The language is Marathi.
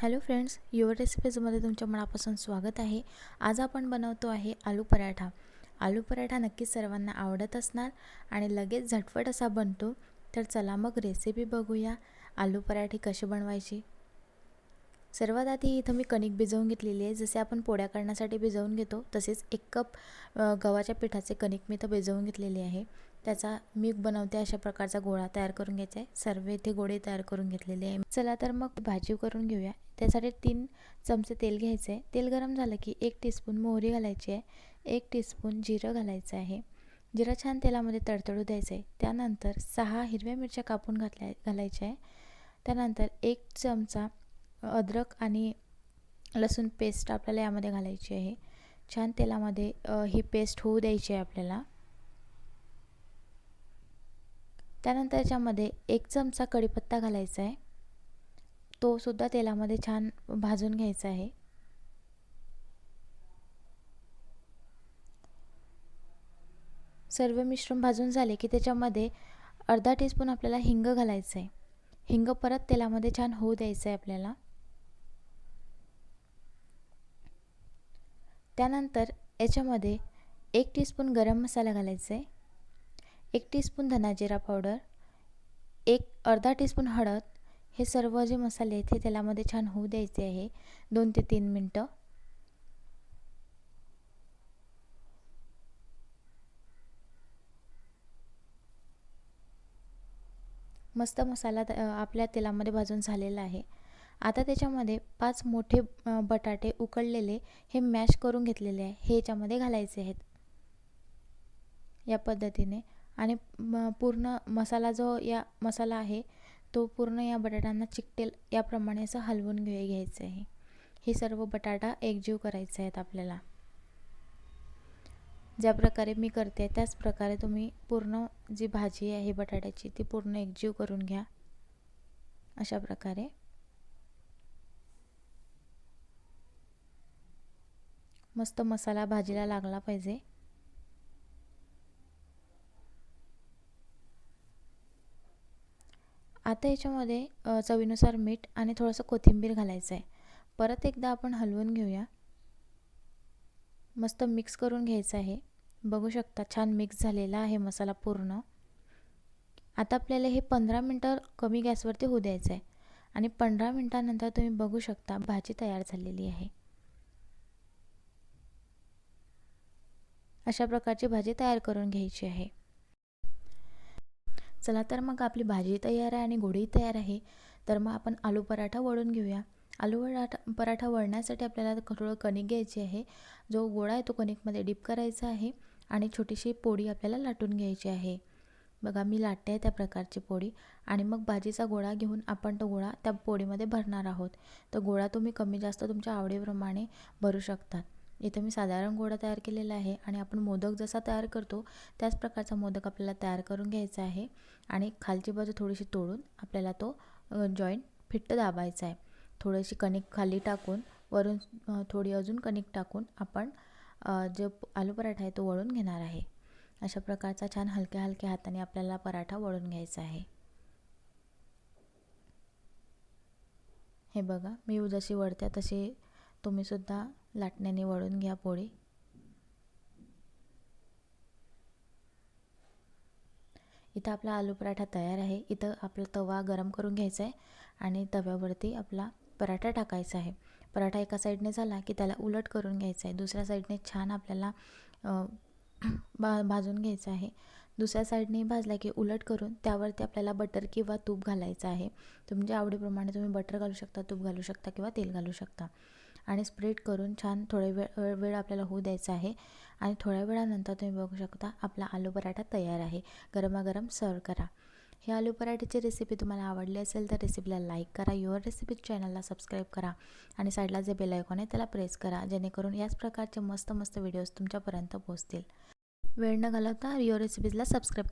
हॅलो फ्रेंड्स, युवर रेसिपीजमध्ये तुमच्या मनापासून स्वागत आहे। आज आपण बनवतो आहे आलू पराठा। आलू पराठा नक्कीच सर्वांना आवडत असणार आणि लगेच झटपट असा बनतो। तर चला मग रेसिपी बघूया आलू पराठे कसे बनवायचे। सर्वात आधी इथं मी कणिक भिजवून घेतलेली आहे। जसे आपण पोळ्या करण्यासाठी भिजवून घेतो तसेच 1 कप गव्हाच्या पिठाचे कणिक मी इथं भिजवून घेतलेली आहे। त्याचा मी बनवते अशा प्रकारचा गोळा तयार करून घ्यायचा आहे। सर्व इथे गोळे तयार करून घेतलेले आहे। चला तर मग भाजी करून घेऊया। त्यासाठी 3 चमचे तेल घ्यायचे आहे। तेल गरम झालं की 1 टीस्पून मोहरी घालायची आहे, 1 टीस्पून जिरं घालायचं आहे। जिरं छान तेलामध्ये तडतडू द्यायचं आहे। त्यानंतर 6 हिरव्या मिरच्या कापून घालायच्या आहे। त्यानंतर 1 चमचा अद्रक आणि लसूण पेस्ट आपल्याला यामध्ये घालायची आहे। छान तेलामध्ये ही पेस्ट होऊ द्यायची आहे आपल्याला। त्यानंतर याच्यामध्ये 1 चमचा कढीपत्ता घालायचा आहे, तो सुद्धा तेलामध्ये छान भाजून घ्यायचा आहे। सर्व मिश्रण भाजून झाले की त्याच्यामध्ये अर्धा टीस्पून आपल्याला हिंग घालायचं आहे। हिंग परत तेलामध्ये छान होऊ द्यायचं आहे आपल्याला। त्यानंतर याच्यामध्ये 1 टीस्पून गरम मसाला घालायचा आहे, 1 टीस्पून धना जिरा पावडर, अर्धा टीस्पून हळद। हे सर्व जे मसाले आहेत ते तेलामध्ये छान होऊ द्यायचे आहे 2 ते 3 मिनिटं। मस्त मसाला आपल्या तेलामध्ये भाजून झालेला आहे। आता त्याच्यामध्ये 5 मोठे बटाटे उकडलेले हे मॅश करून घेतलेले आहे, हे याच्यामध्ये घालायचे आहेत या पद्धतीने। आणि पूर्ण मसाला आहे तो पूर्ण या बटाट्यांना चिकटेल याप्रमाणे असं हलवून घ्यायचं आहे। हे सर्व बटाटा एकजीव करायचे आहेत आपल्याला। ज्या प्रकारे मी करते त्याच प्रकारे तुम्ही पूर्ण जी भाजी आहे बटाट्याची ती पूर्ण एकजीव करून घ्या अशा प्रकारे। मस्त मसाला भाजीला लागला पाहिजे। आता याच्यामध्ये चवीनुसार मीठ आणि थोडंसं कोथिंबीर घालायचं आहे। परत एकदा आपण हलवून घेऊया। मस्त मिक्स करून घ्यायचं आहे। बघू शकता छान मिक्स झालेला आहे मसाला पूर्ण। आता आपल्याला हे 15 मिनिटं कमी गॅसवरती होऊ द्यायचं आहे आणि 15 मिनिटांनंतर तुम्ही बघू शकता भाजी तयार झालेली आहे। अशा प्रकारची भाजी तयार करून घ्यायची आहे। चला तर मग आपली भाजी तयार आहे आणि गोळी तयार आहे। तर मग आपण आलू पराठा वळून घेऊया। आलू पराठा वळण्यासाठी आपल्याला थोडं कणिक घ्यायची आहे। जो गोळा आहे तो कणिकमध्ये डीप करायचा आहे आणि छोटीशी पोळी आपल्याला लाटून घ्यायची आहे। बघा मी लाटते त्या प्रकारची पोळी। आणि मग भाजीचा गोळा घेऊन आपण तो गोळा त्या पोळीमध्ये भरणार आहोत। तर गोळा तुम्ही कमी जास्त तुमच्या आवडीप्रमाणे भरू शकता। इथे मी साधारण गोळा तयार केलेला आहे आणि आपण मोदक जसा तयार करतो त्याच प्रकारचा मोदक आपल्याला तयार करून घ्यायचा आहे। आणि खालची बाजू थोडीशी तोडून आपल्याला तो जॉईंट फिट्ट दाबायचा आहे। थोडीशी कणिक खाली टाकून वरून थोडी अजून कणिक टाकून आपण जो आलू पराठा आहे तो वळून घेणार आहे। अशा प्रकारचा छान हलक्या हलक्या हाताने आपल्याला पराठा वळून घ्यायचा आहे। हे बघा मी जशी वळते तशी तुम्ही सुद्धा लाटण्याने वळून घ्या पोळी। इथं आपला आलू पराठा तयार आहे। इथं आपला तवा गरम करून घ्यायचा आहे आणि तव्यावरती आपला पराठा टाकायचा आहे। पराठा एका साईडने झाला की त्याला उलट करून घ्यायचा आहे। दुसऱ्या साईडने छान आपल्याला भाजून घ्यायचं आहे। दुसऱ्या साईडने भाजला की उलट करून त्यावरती आपल्याला बटर किंवा तूप घालायचं आहे। तुमच्या आवडीप्रमाणे तुम्ही बटर घालू शकता, तूप घालू शकता किंवा तेल घालू शकता। आणि स्प्रेड करून छान थोडा वेळ आपल्याला होऊ द्यायचा आहे। आणि थोड्या वेळानंतर तुम्ही बघू शकता आपला आलू पराठा तयार आहे। गरमागरम सर्व करा। ही आलू पराठ्याची रेसिपी तुम्हाला आवडली असेल तर रेसिपीला लाईक करा, युअर रेसिपीज चॅनलला सबस्क्राईब करा आणि साईडला जे बेल आयकॉन आहे त्याला प्रेस करा, जेणेकरून याच प्रकारचे मस्त मस्त व्हिडिओज तुमच्यापर्यंत पोहोचतील। वेळ न घालवता युअर रेसिपीजला सबस्क्राईब